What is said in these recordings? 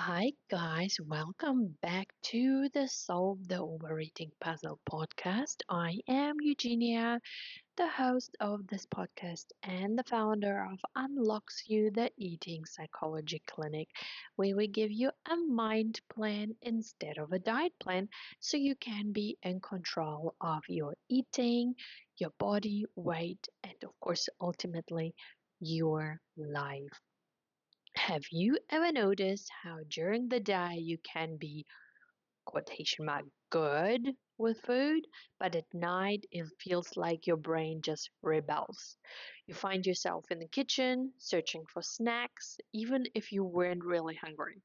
Hi guys, welcome back to the Solve the Overeating Puzzle podcast. I am Eugenia, the host of this podcast and the founder of Unlox'U, the eating psychology clinic, where we give you a mind plan instead of a diet plan so you can be in control of your eating, your body weight, and of course, ultimately, your life. Have you ever noticed how during the day you can be quotation mark good with food, but at night it feels like your brain just rebels? You find yourself in the kitchen searching for snacks, even if you weren't really hungry.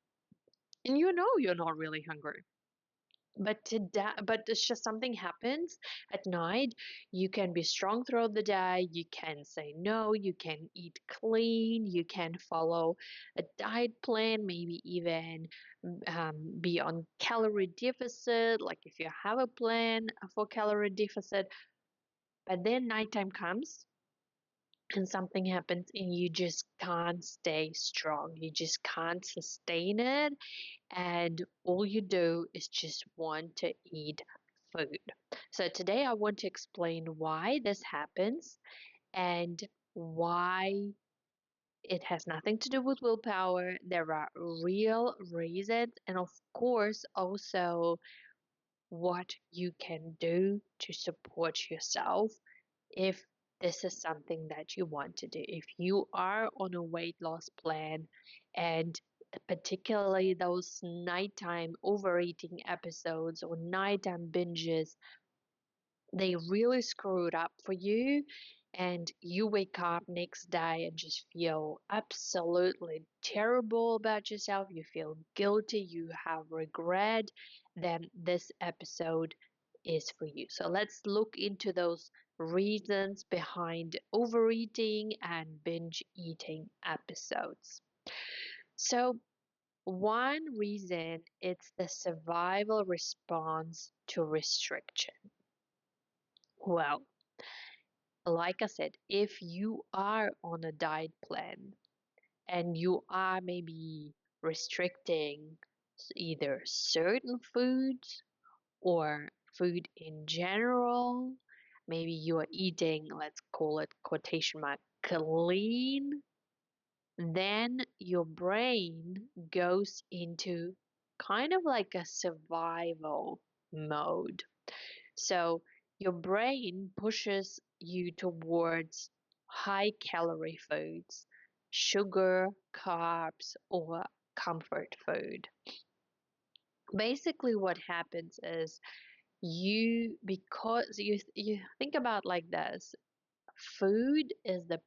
And you know you're not really hungry. But it's just something happens at night. You can be strong throughout the day. You can say no. You can eat clean. You can follow a diet plan. Maybe even be on calorie deficit. Like if you have a plan for calorie deficit, but then nighttime comes and something happens and you just can't stay strong. You just can't sustain it, and all you do is just want to eat food. So today I want to explain why this happens and why it has nothing to do with willpower. There are real reasons, and of course, also what you can do to support yourself if this is something that you want to do. If you are on a weight loss plan, and particularly those nighttime overeating episodes or nighttime binges, they really screw it up for you, and you wake up next day and just feel absolutely terrible about yourself, you feel guilty, you have regret, then this episode is for you. So let's look into those reasons behind overeating and binge eating episodes. So one reason, it's the survival response to restriction. Well, like I said, if you are on a diet plan and you are maybe restricting either certain foods or food in general, maybe you are eating, let's call it quotation mark, clean, then your brain goes into kind of like a survival mode. So your brain pushes you towards high calorie foods, sugar, carbs, or comfort food. Basically, what happens is because you think about like this, food is the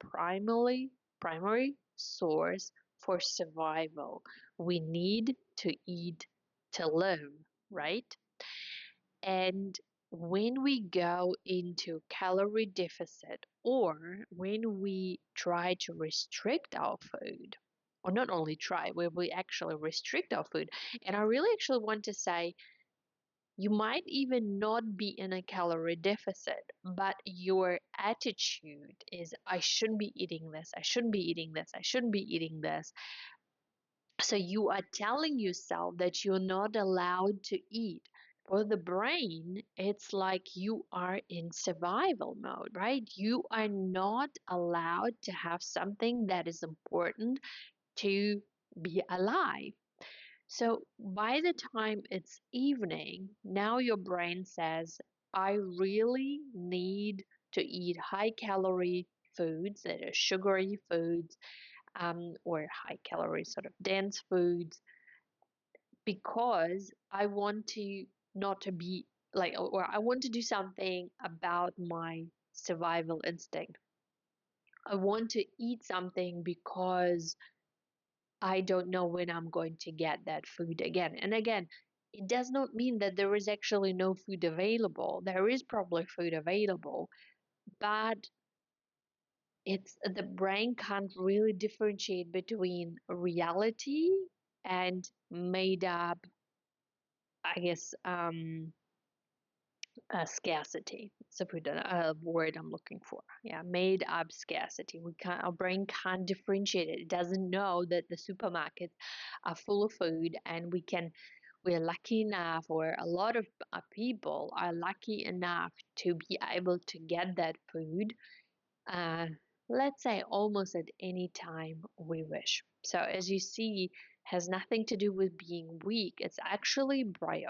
primary source for survival. We need to eat to live, right? And when we go into calorie deficit, or when we try to restrict our food, or not only try, where we actually restrict our food, and I really actually want to say you might even not be in a calorie deficit, but your attitude is, I shouldn't be eating this, I shouldn't be eating this, I shouldn't be eating this. So you are telling yourself that you're not allowed to eat. For the brain, it's like you are in survival mode, right? You are not allowed to have something that is important to be alive. So by the time it's evening, now your brain says, I really need to eat high calorie foods, that are sugary foods, or high calorie sort of dense foods, because I want to not to be like, or I want to do something about my survival instinct. I want to eat something because I don't know when I'm going to get that food again. And again, it does not mean that there is actually no food available. There is probably food available, but it's the brain can't really differentiate between reality and made up, I guess, scarcity. It's a word I'm looking for. Yeah, made up scarcity. Our brain can't differentiate it. It doesn't know that the supermarkets are full of food, and we're lucky enough, or a lot of people are lucky enough to be able to get that food, uh, let's say almost at any time we wish. So as you see, has nothing to do with being weak. It's actually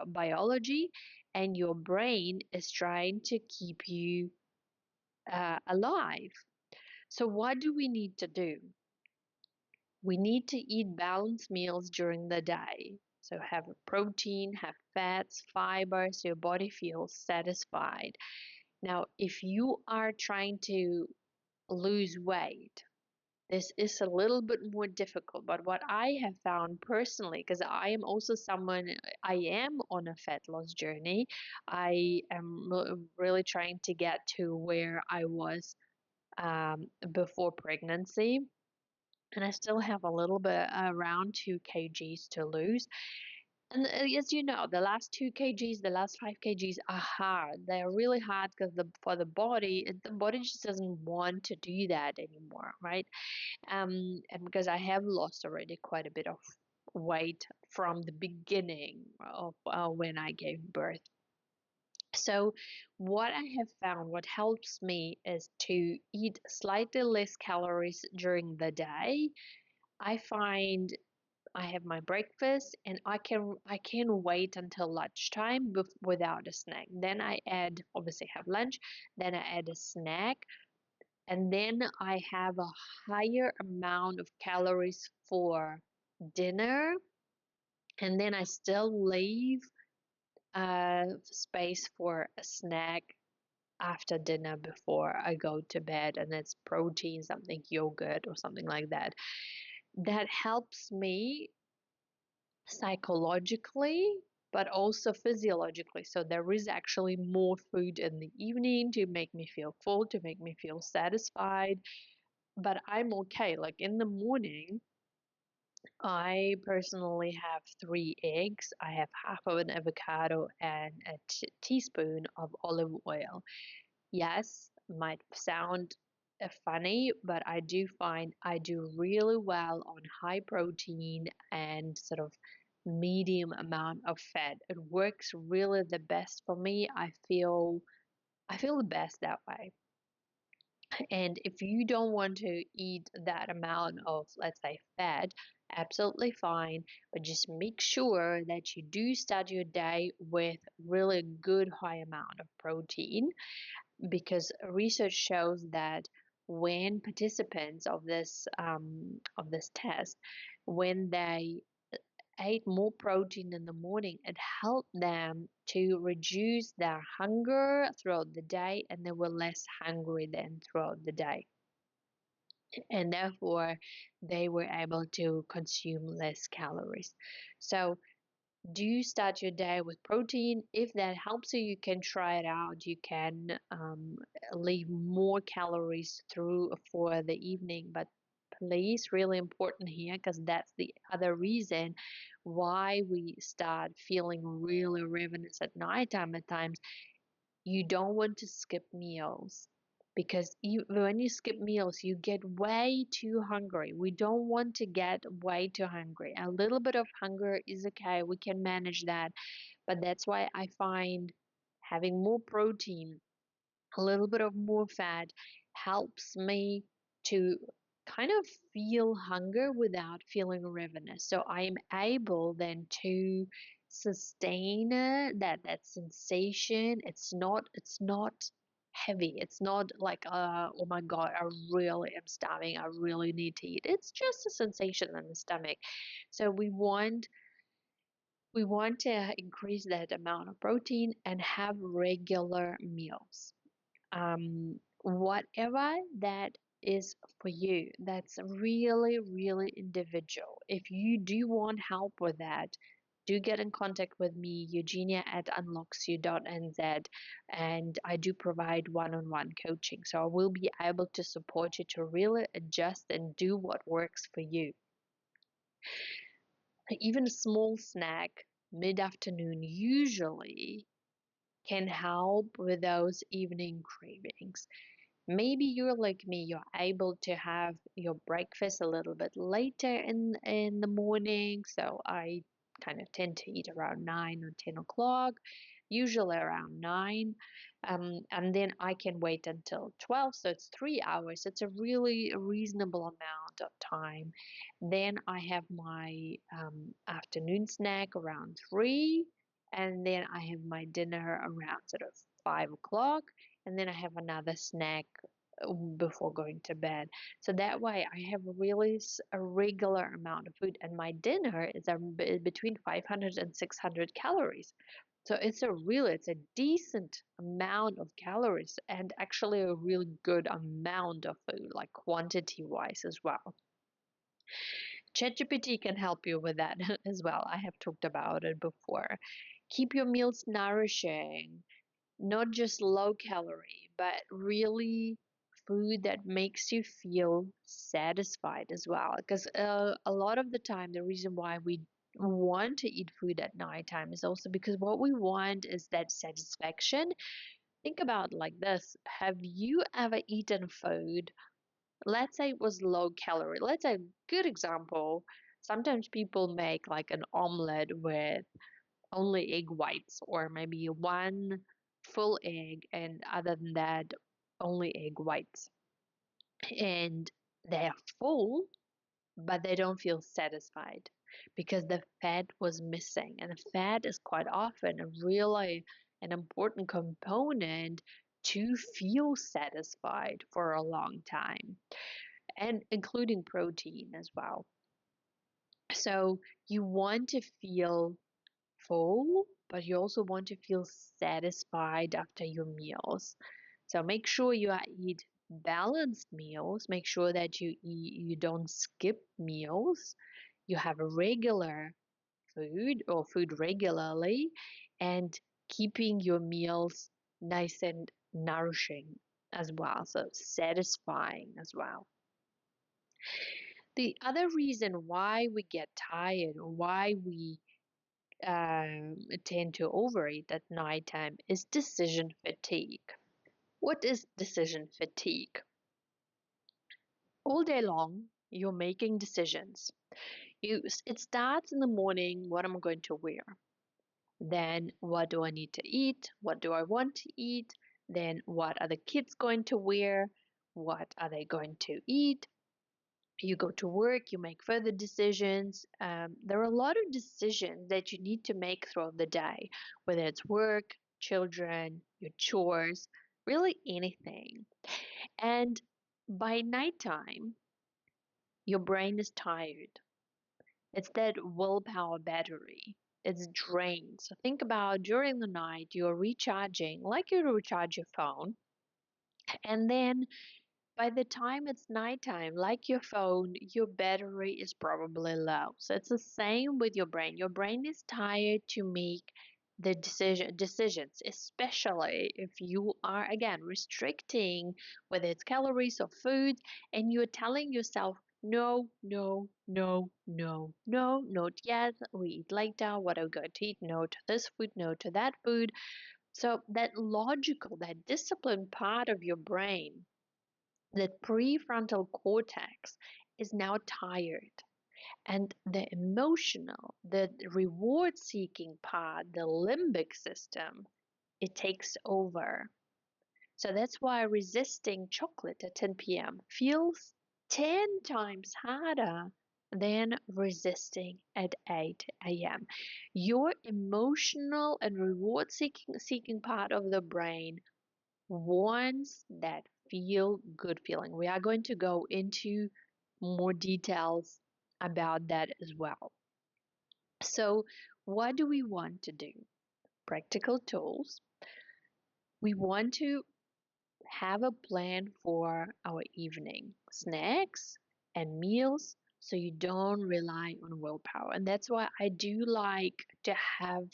biology, and your brain is trying to keep you alive. So what do we need to do? We need to eat balanced meals during the day. So have protein, have fats, fiber, so your body feels satisfied. Now, if you are trying to lose weight, this is a little bit more difficult, but what I have found personally, because I am also I am on a fat loss journey. I am really trying to get to where I was before pregnancy, and I still have a little bit, around 2 kgs to lose. And as you know, the last 2 kgs, the last 5 kgs are hard. They're really hard because for the body just doesn't want to do that anymore, right? And because I have lost already quite a bit of weight from the beginning of when I gave birth. So what I have found, what helps me is to eat slightly less calories during the day. I find I have my breakfast, and I can wait until lunchtime without a snack. Then I obviously have lunch, then I add a snack, and then I have a higher amount of calories for dinner, and then I still leave space for a snack after dinner before I go to bed, and it's protein, something yogurt or something like that. That helps me psychologically, but also physiologically. So there is actually more food in the evening to make me feel full, to make me feel satisfied. But I'm okay. Like in the morning, I personally have 3 eggs. I have half of an avocado and a teaspoon of olive oil. Yes, might sound funny, but I do find I do really well on high protein and sort of medium amount of fat. It works really the best for me. I feel the best that way. And if you don't want to eat that amount of, let's say, fat, absolutely fine, but just make sure that you do start your day with really good high amount of protein, because research shows that when participants of this test, when they ate more protein in the morning, it helped them to reduce their hunger throughout the day, and they were less hungry than throughout the day. And therefore, they were able to consume less calories. So, do start your day with protein. If that helps you, you can try it out. You can leave more calories through for the evening, but please, really important here, because that's the other reason why we start feeling really ravenous at nighttime at times. You don't want to skip meals, because when you skip meals, you get way too hungry. We don't want to get way too hungry. A little bit of hunger is okay. We can manage that. But that's why I find having more protein, a little bit of more fat, helps me to kind of feel hunger without feeling ravenous. So I am able then to sustain that sensation. It's not heavy. It's not like oh my god, I really am starving, I really need to eat. It's just a sensation in the stomach. So we want to increase that amount of protein and have regular meals, whatever that is for you. That's really, really individual. If you do want help with that, do get in contact with me, Eugenia at Unlox'U.nz, and I do provide one-on-one coaching. So I will be able to support you to really adjust and do what works for you. Even a small snack mid-afternoon usually can help with those evening cravings. Maybe you're like me, you're able to have your breakfast a little bit later in the morning. So I kind of tend to eat around 9 or 10 o'clock, usually around 9. And then I can wait until 12. So it's 3 hours. It's a really reasonable amount of time. Then I have my afternoon snack around 3. And then I have my dinner around sort of 5 o'clock, and then I have another snack before going to bed. So that way I have a regular amount of food, and my dinner is between 500 and 600 calories. So it's a decent amount of calories, and actually a really good amount of food, like quantity wise as well. ChatGPT can help you with that as well. I have talked about it before. Keep your meals nourishing, not just low calorie, but really food that makes you feel satisfied as well. Because a lot of the time, the reason why we want to eat food at nighttime is also because what we want is that satisfaction. Think about it like this. Have you ever eaten food? Let's say it was low calorie. Let's say a good example. Sometimes people make like an omelet with only egg whites, or maybe one full egg, and other than that, only egg whites. And they're full, but they don't feel satisfied because the fat was missing. And the fat is quite often a really an important component to feel satisfied for a long time, and including protein as well. So you want to feel full, but you also want to feel satisfied after your meals. So make sure eat balanced meals. Make sure that you don't skip meals. You have a regular food or food regularly, and keeping your meals nice and nourishing as well. So satisfying as well. The other reason why we get tired, or why we tend to overeat at nighttime, is decision fatigue. What is decision fatigue? All day long, you're making decisions. It starts in the morning, what am I going to wear? Then, what do I need to eat? What do I want to eat? Then, what are the kids going to wear? What are they going to eat? You go to work, you make further decisions. There are a lot of decisions that you need to make throughout the day, whether it's work, children, your chores, really anything. And by nighttime, your brain is tired. It's that willpower battery. It's drained. So think about during the night, you're recharging like you recharge your phone. And then by the time it's nighttime, like your phone, your battery is probably low. So it's the same with your brain. Your brain is tired to make the decisions, especially if you are again restricting whether it's calories or food, and you're telling yourself, no, no, no, no, no, not yet. We eat later. What are we going to eat? No to this food, no to that food. So that logical, that disciplined part of your brain, the prefrontal cortex, is now tired, and the emotional, the reward seeking part, the limbic system, it takes over. So that's why resisting chocolate at 10 p.m. feels 10 times harder than resisting at 8 a.m. Your emotional and reward seeking part of the brain wants that feel good feeling. We are going to go into more details about that as well. So, what do we want to do? Practical tools. We want to have a plan for our evening snacks and meals so you don't rely on willpower. And that's why I do like to have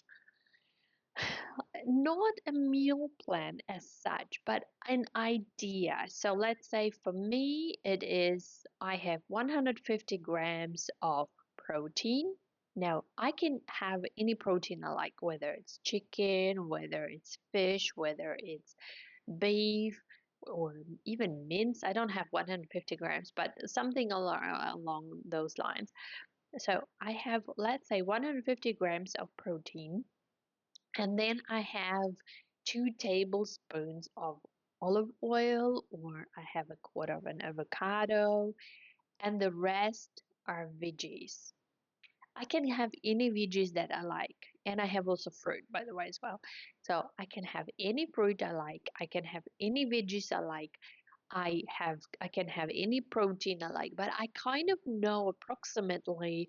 not a meal plan as such, but an idea. So let's say for me, it is I have 150 grams of protein. Now, I can have any protein I like, whether it's chicken, whether it's fish, whether it's beef, or even mince. I don't have 150 grams, but something along those lines. So I have, let's say, 150 grams of protein, and then I have 2 tablespoons of olive oil, or I have a quarter of an avocado, and the rest are veggies. I can have any veggies that I like, and I have also fruit, by the way, as well. So I can have any fruit I like. I can have any veggies I like. I can have any protein I like, but I kind of know approximately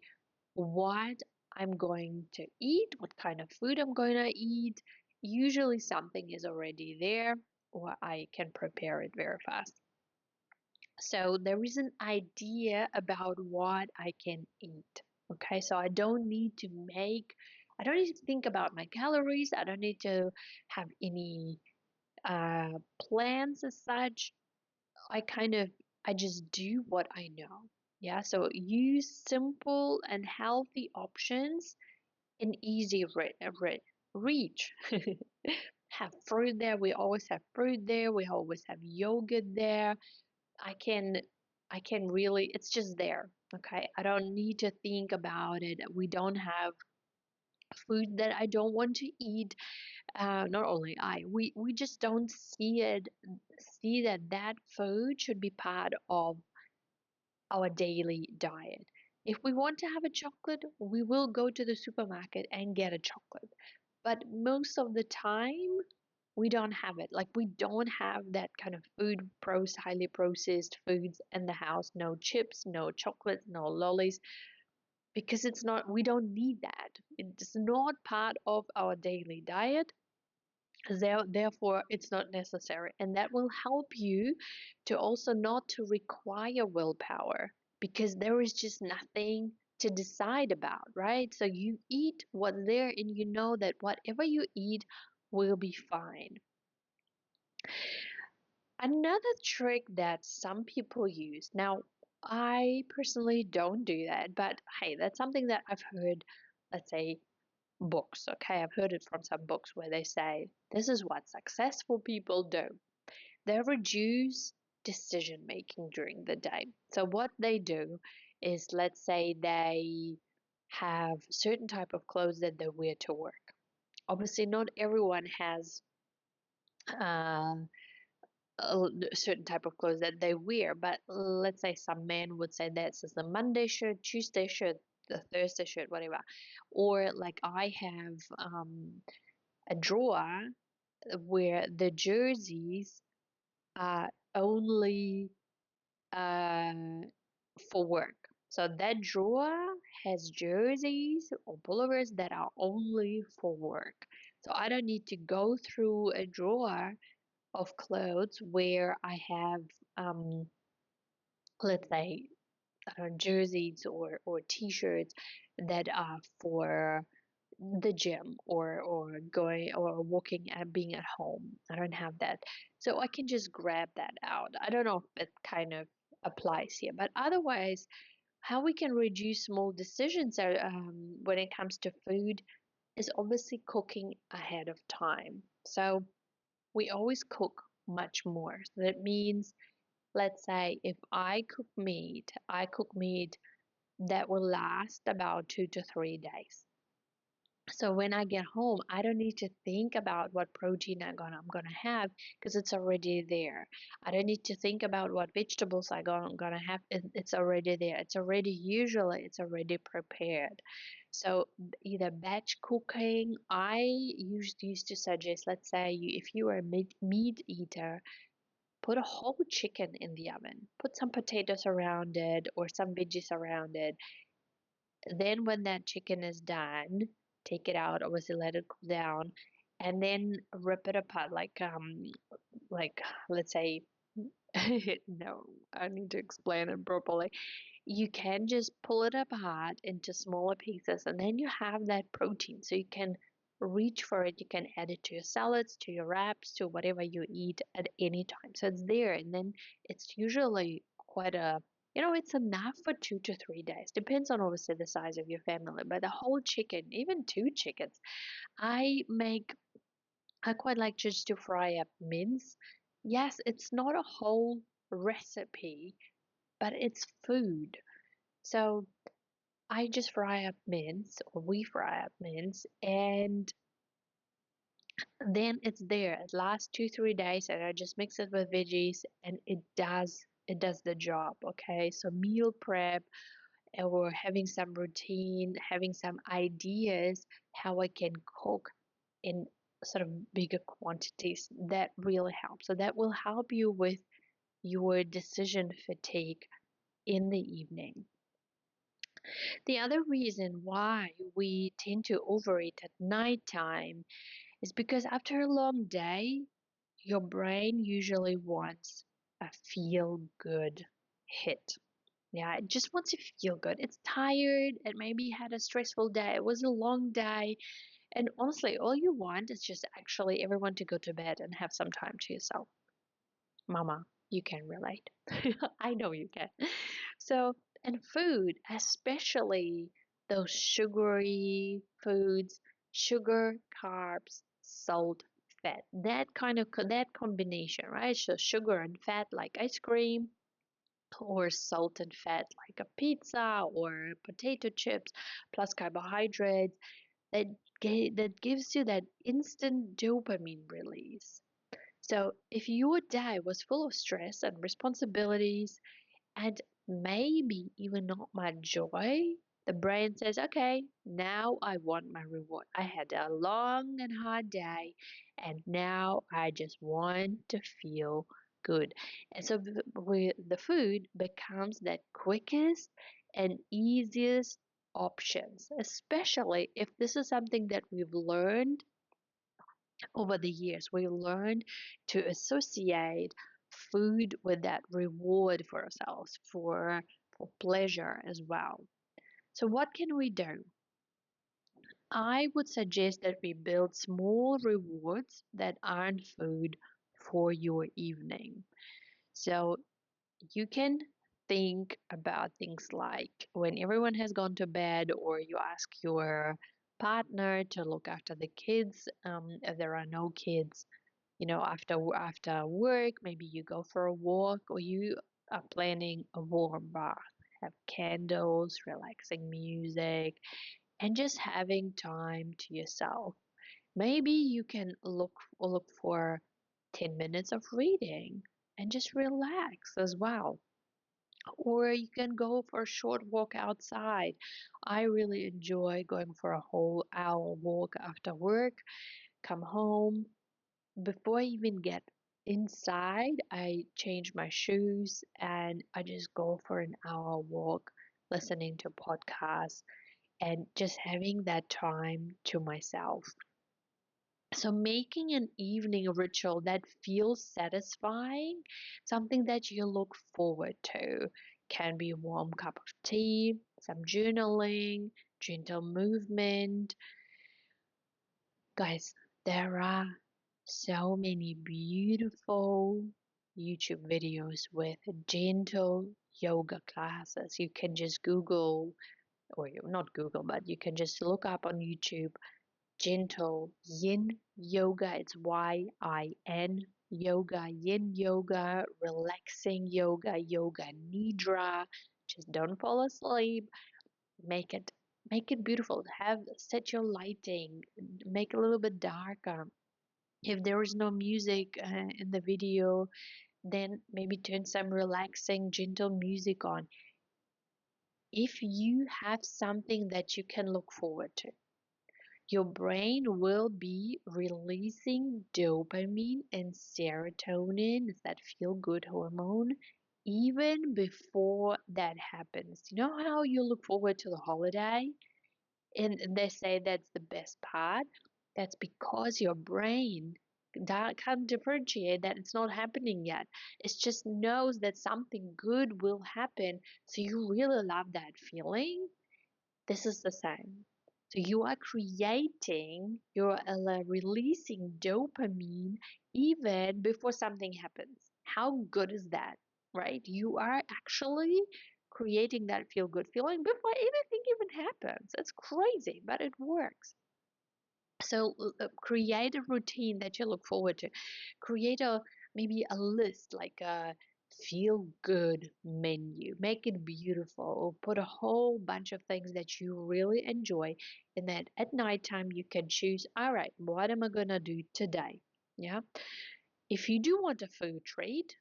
what I'm going to eat, what kind of food I'm going to eat. Usually something is already there, or I can prepare it very fast. So there is an idea about what I can eat. Okay, so I don't need to think about my calories. I don't need to have any plans as such. I just do what I know. Yeah, so use simple and healthy options in easy reach. Have fruit there. We always have fruit there. We always have yogurt there. I can I can really, it's just there. Okay. I don't need to think about it. We don't have food that I don't want to eat. Not only we just don't see that that food should be part of our daily diet. If we want to have a chocolate, we will go to the supermarket and get a chocolate. But most of the time, we don't have it. Like, we don't have that kind of highly processed foods in the house. No chips, no chocolates, no lollies, because we don't need that. It's not part of our daily diet. Therefore, it's not necessary. And that will help you to also not to require willpower, because there is just nothing to decide about, right? So you eat what's there, and you know that whatever you eat will be fine. Another trick that some people use, now I personally don't do that, but hey, that's something that I've heard, let's say, books. Okay, I've heard it from some books where they say this is what successful people do. They reduce decision making during the day. So what they do is, let's say they have certain type of clothes that they wear to work. Obviously, not everyone has uh, a certain type of clothes that they wear, but let's say some men would say this is the Monday shirt, Tuesday shirt, the Thursday shirt, whatever. Or like I have a drawer where the jerseys are only uh, for work. So that drawer has jerseys or pullovers that are only for work. So I don't need to go through a drawer of clothes where I have, let's say, jerseys or t-shirts that are for the gym or going or walking and being at home. I don't have that. So I can just grab that out. I don't know if it kind of applies here, but otherwise, how we can reduce small decisions when it comes to food is obviously cooking ahead of time. So we always cook much more. So that means, let's say, if I cook meat that will last about 2 to 3 days. So when I get home, I don't need to think about what protein I'm gonna have, because it's already there. I don't need to think about what vegetables I'm gonna have. It's already there. It's already prepared. So either batch cooking. I used to suggest, let's say, if you are a meat eater, put a whole chicken in the oven. Put some potatoes around it or some veggies around it. Then when that chicken is done, take it out, obviously let it cool down, and then rip it apart like let's say no, I need to explain it properly. You can just pull it apart into smaller pieces, and then you have that protein. So you can reach for it. You can add it to your salads, to your wraps, to whatever you eat at any time. So it's there, and then it's usually quite a It's enough for 2 to 3 days. Depends on obviously the size of your family, but a whole chicken, even two chickens. I make, I quite like just to fry up mince. Yes, it's not a whole recipe, but it's food. So I just fry up mince, or we fry up mince, and then it's there. It lasts 2, 3 days, and I just mix it with veggies, and it does the job. Okay, so meal prep or having some routine, having some ideas how I can cook in sort of bigger quantities, that really helps. So that will help you with your decision fatigue in the evening. The other reason why we tend to overeat at nighttime is because after a long day, your brain usually wants a feel good hit. Yeah, it just wants to feel good. It's tired. It maybe had a stressful day. It was a long day. And honestly, all you want is just actually everyone to go to bed and have some time to yourself. Mama, you can relate. I know you can. So, and food, especially those sugary foods, sugar, carbs, salt, fat, that combination, right? So sugar and fat like ice cream, or salt and fat like a pizza or potato chips, plus carbohydrates, that that gives you that instant dopamine release. So if your day was full of stress and responsibilities, and maybe even not much joy, the brain says, okay, now I want my reward. I had a long and hard day, and now I just want to feel good. And so the food becomes that quickest and easiest options, especially if this is something that we've learned over the years. We learned to associate food with that reward for ourselves, for pleasure as well. So what can we do? I would suggest that we build small rewards that aren't food for your evening. So you can think about things like when everyone has gone to bed, or you ask your partner to look after the kids, if there are no kids, after work, maybe you go for a walk, or you are planning a warm bath, have candles, relaxing music, and just having time to yourself. Maybe you can look for 10 minutes of reading and just relax as well. Or you can go for a short walk outside. I really enjoy going for a whole hour walk after work, come home. Before I even get inside, I change my shoes and I just go for an hour walk, listening to podcasts and just having that time to myself. So, making an evening ritual that feels satisfying, something that you look forward to, can be a warm cup of tea, some journaling, gentle movement. Guys, there are so many beautiful YouTube videos with gentle yoga classes. You can just Google, or not Google, but you can just look up on YouTube gentle yin yoga. It's YIN yoga, yin yoga, relaxing yoga, yoga nidra. Just don't fall asleep. Make it make it beautiful. Set your lighting, make it a little bit darker. If there is no music in the video, then maybe turn some relaxing, gentle music on. If you have something that you can look forward to, your brain will be releasing dopamine and serotonin, it's that feel good hormone, even before that happens. You know how you look forward to the holiday? And they say that's the best part. That's because your brain can't differentiate that it's not happening yet. It just knows that something good will happen. So you really love that feeling. This is the same. So you are releasing dopamine even before something happens. How good is that? right? You are actually creating that feel good feeling before anything even happens. It's crazy, but it works. So create a routine that you look forward to. Create maybe a list, like a feel good menu. Make it beautiful, or put a whole bunch of things that you really enjoy, and that at nighttime you can choose, all right, what am I gonna do today? Yeah. If you do want a food treat,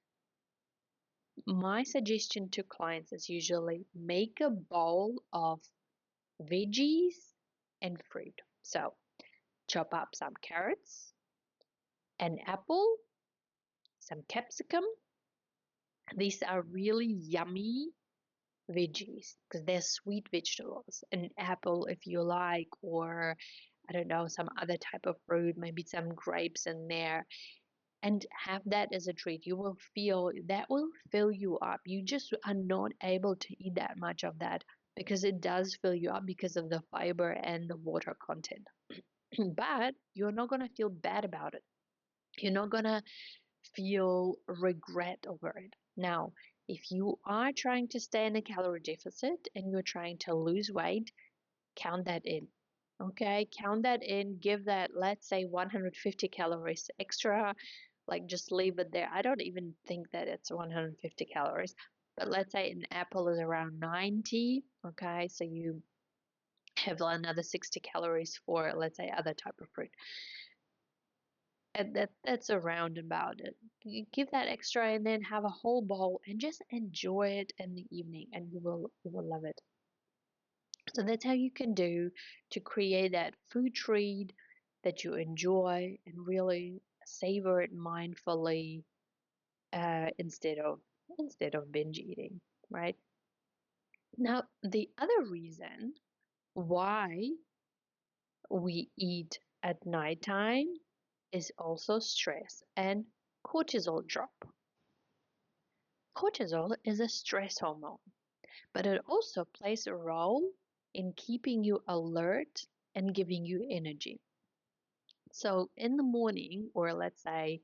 my suggestion to clients is usually make a bowl of veggies and fruit. So chop up some carrots, an apple, some capsicum. These are really yummy veggies because they're sweet vegetables. An apple, if you like, or I don't know, some other type of fruit, maybe some grapes in there, and have that as a treat. You will feel that will fill you up. You just are not able to eat that much of that because it does fill you up because of the fiber and the water content. But you're not going to feel bad about it. You're not going to feel regret over it. Now, if you are trying to stay in a calorie deficit and you're trying to lose weight, count that in. Okay, count that in, give that, let's say, 150 calories extra, like just leave it there. I don't even think that it's 150 calories, but let's say an apple is around 90. Okay, so you have another 60 calories for, let's say, other type of fruit. And that's around about it. You give that extra and then have a whole bowl and just enjoy it in the evening, and you will love it. So that's how you can do to create that food treat that you enjoy and really savor it mindfully, instead of binge eating, right? Now, the other reason why we eat at nighttime is also stress and cortisol drop. Cortisol is a stress hormone, but it also plays a role in keeping you alert and giving you energy. So in the morning, or let's say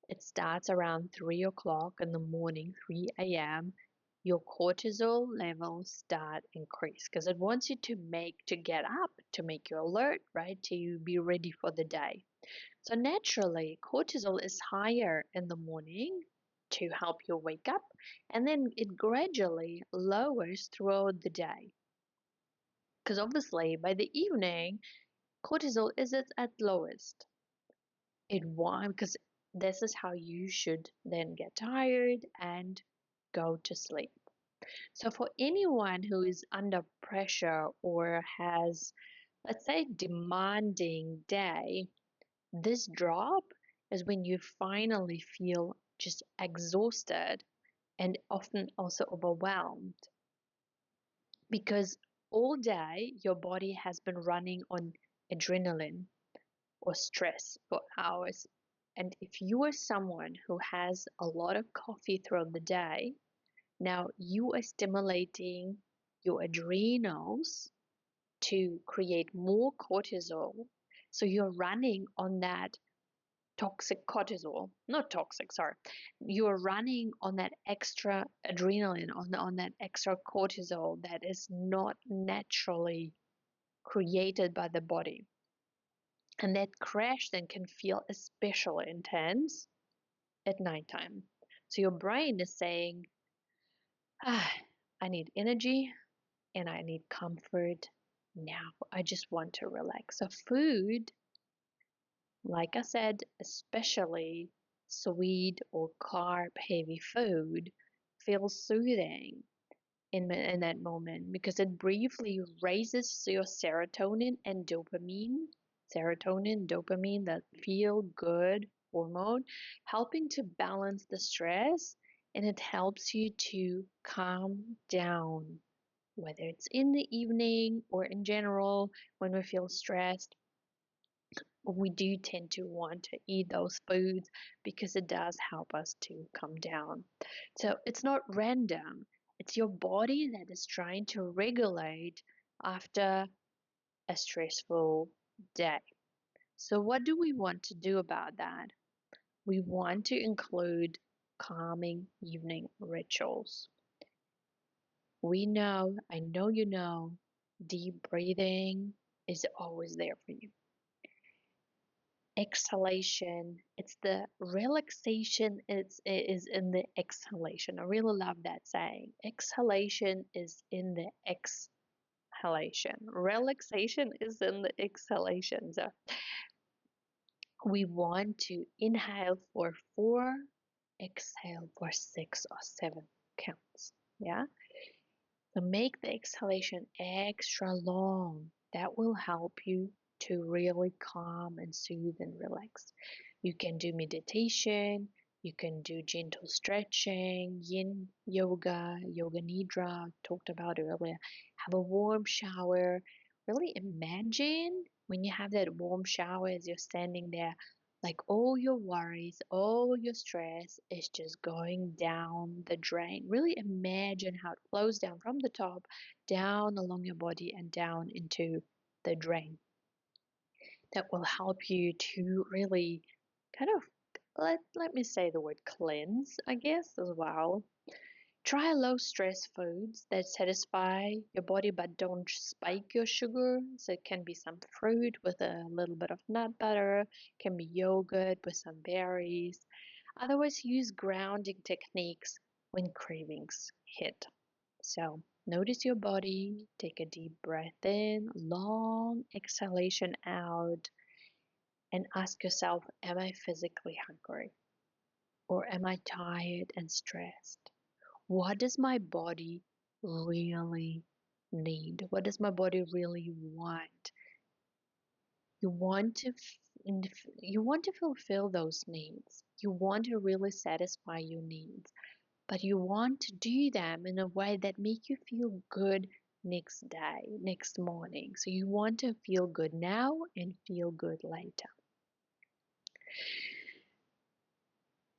it starts around 3 o'clock in the morning, 3 a.m., your cortisol levels start increase because it wants you to get up, to make you alert, right? To be ready for the day. So naturally, cortisol is higher in the morning to help you wake up, and then it gradually lowers throughout the day. Because obviously, by the evening, cortisol is at lowest. It why? Because this is how you should then get tired and go to sleep. So for anyone who is under pressure or has, let's say, demanding day, this drop is when you finally feel just exhausted and often also overwhelmed because all day your body has been running on adrenaline or stress for hours. And if you are someone who has a lot of coffee throughout the day, now you are stimulating your adrenals to create more cortisol. So you're running on that toxic cortisol, not toxic, sorry. You're running on that extra adrenaline, on that extra cortisol that is not naturally created by the body. And that crash then can feel especially intense at nighttime. So your brain is saying, ah, I need energy and I need comfort now. I just want to relax. So food, like I said, especially sweet or carb heavy food, feels soothing in that moment because it briefly raises your serotonin and dopamine. Serotonin, dopamine, that feel good hormone, helping to balance the stress, and it helps you to calm down, whether it's in the evening or in general when we feel stressed. We do tend to want to eat those foods because it does help us to come down. So it's not random, it's your body that is trying to regulate after a stressful day. So, what do we want to do about that? We want to include calming evening rituals. We know, I know you know, deep breathing is always there for you. Exhalation, it's the relaxation is in the exhalation. I really love that saying. Exhalation is in the exhalation. Relaxation is in the exhalation. So we want to inhale for 4, exhale for 6 or 7 counts. Yeah. So make the exhalation extra long. That will help you to really calm and soothe and relax. You can do meditation, you can do gentle stretching, yin yoga, yoga nidra, talked about earlier. Have a warm shower. Really imagine when you have that warm shower as you're standing there, like all your worries, all your stress is just going down the drain. Really imagine how it flows down from the top, down along your body and down into the drain. That will help you to really kind of, let me say the word cleanse, I guess, as well. Try low stress foods that satisfy your body but don't spike your sugar. So it can be some fruit with a little bit of nut butter, can be yogurt with some berries. Otherwise, use grounding techniques when cravings hit. So notice your body, take a deep breath in, long exhalation out, and ask yourself, am I physically hungry? Or am I tired and stressed? What does my body really need? What does my body really want? You want to you want to fulfill those needs. You want to really satisfy your needs, but you want to do them in a way that make you feel good next day, next morning. So you want to feel good now and feel good later.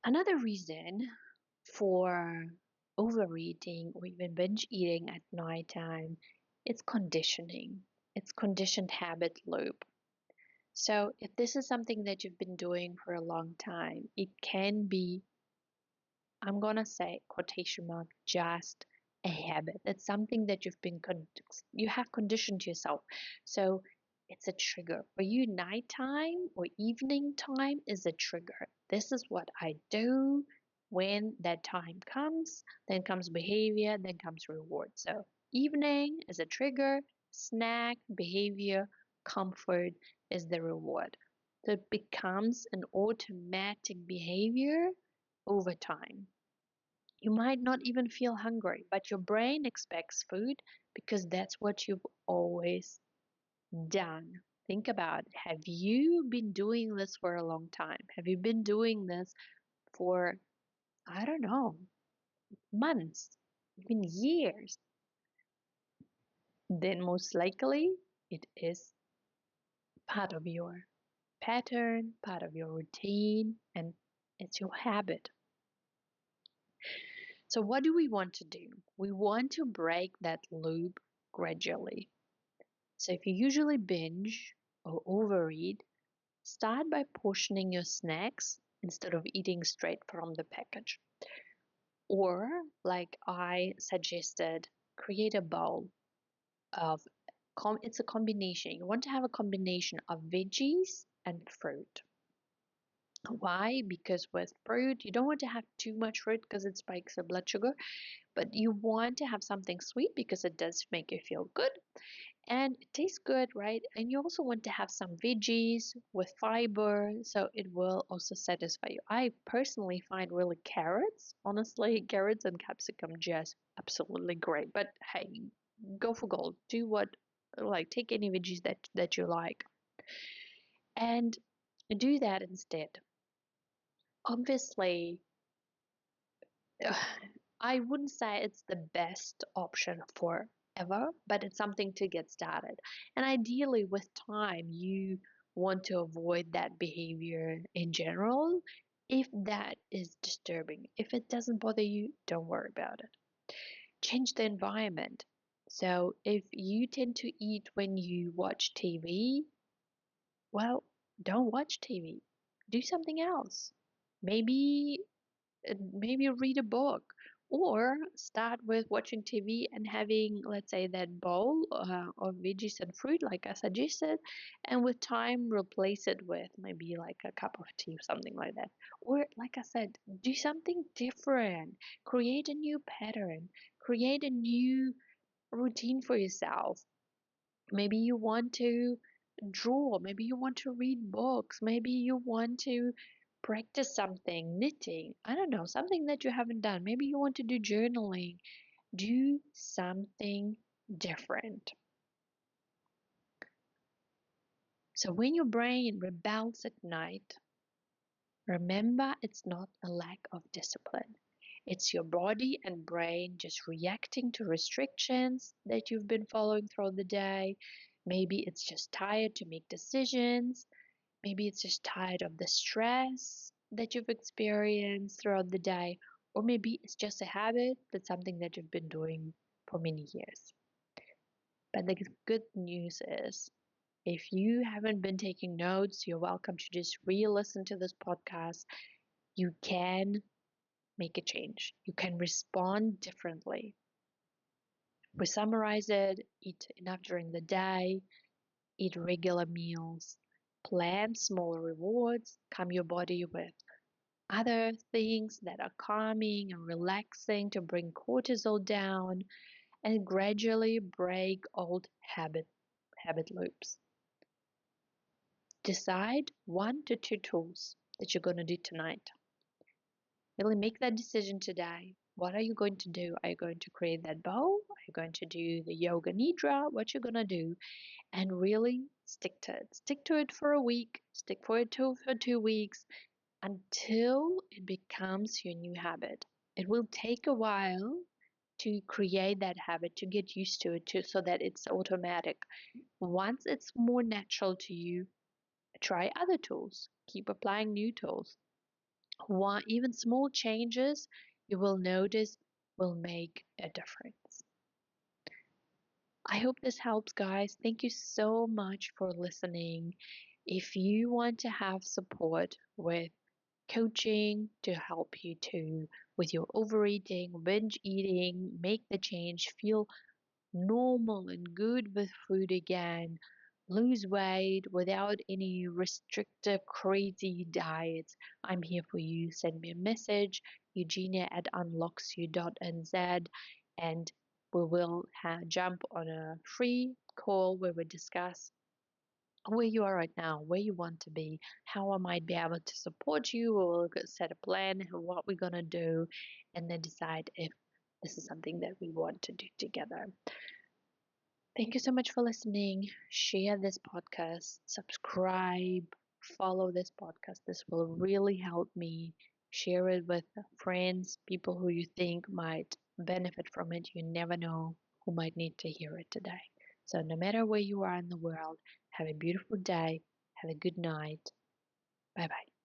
Another reason for overeating or even binge eating at nighttime, it's conditioning. It's conditioned habit loop. So if this is something that you've been doing for a long time, it can be, I'm going to say quotation mark, just a habit. It's something that you have conditioned yourself. So it's a trigger. For you, nighttime or evening time is a trigger. This is what I do when that time comes. Then comes behavior, then comes reward. So evening is a trigger, snack, behavior, comfort is the reward. So it becomes an automatic behavior over time. You might not even feel hungry, but your brain expects food because that's what you've always done. Think about it. Have you been doing this for a long time? Have you been doing this for, I don't know, months, even years? Then most likely it is part of your pattern, part of your routine, and it's your habit. So what do we want to do? We want to break that loop gradually. So if you usually binge or overeat, start by portioning your snacks instead of eating straight from the package. Or, like I suggested, create a bowl of, it's a combination. You want to have a combination of veggies and fruit. Why? Because with fruit, you don't want to have too much fruit because it spikes the blood sugar, but you want to have something sweet because it does make you feel good and it tastes good, right? And you also want to have some veggies with fiber, so it will also satisfy you. I personally find really carrots, honestly, carrots and capsicum just absolutely great. But hey, go for gold. Do what, like, take any veggies that you like and do that instead. Obviously, I wouldn't say it's the best option for ever, but it's something to get started. And ideally, with time, you want to avoid that behavior in general if that is disturbing. If it doesn't bother you, don't worry about it. Change the environment. So if you tend to eat when you watch TV, well, don't watch TV. Do something else. Maybe maybe read a book, or start with watching TV and having, let's say, that bowl of veggies and fruit, like I suggested, and with time replace it with maybe like a cup of tea or something like that. Or, like I said, do something different, create a new pattern, create a new routine for yourself. Maybe you want to draw, maybe you want to read books, maybe you want to practice something, knitting, I don't know, something that you haven't done. Maybe you want to do journaling. Do something different. So when your brain rebels at night, remember it's not a lack of discipline. It's your body and brain just reacting to restrictions that you've been following throughout the day. Maybe it's just tired to make decisions. Maybe it's just tired of the stress that you've experienced throughout the day. Or maybe it's just a habit, that's something that you've been doing for many years. But the good news is, if you haven't been taking notes, you're welcome to just re-listen to this podcast. You can make a change. You can respond differently. We summarize it: eat enough during the day, eat regular meals, plan small rewards, calm your body with other things that are calming and relaxing to bring cortisol down, and gradually break old habit loops. Decide 1 to 2 tools that you're going to do tonight. Really make that decision today. What are you going to do? Are you going to create that bowl? Are you going to do the yoga nidra? What you're going to do? And really stick to it. Stick to it for a week. Stick for 2 weeks until it becomes your new habit. It will take a while to create that habit, to get used to it, so that it's automatic. Once it's more natural to you, try other tools. Keep applying new tools. Even small changes you will notice will make a difference. I hope this helps, guys. Thank you so much for listening. If you want to have support with coaching to help you with your overeating, binge eating, make the change, feel normal and good with food again, lose weight without any restrictive, crazy diets, I'm here for you. Send me a message, Eugenia at Unlox'U.nz, and we will jump on a free call where we discuss where you are right now, where you want to be, how I might be able to support you. We'll set a plan, what we're going to do, and then decide if this is something that we want to do together. Thank you so much for listening. Share this podcast, subscribe, follow this podcast. This will really help me. Share it with friends, people who you think might benefit from it. You never know who might need to hear it today. So, no matter where you are in the world, have a beautiful day. Have a good night. Bye bye.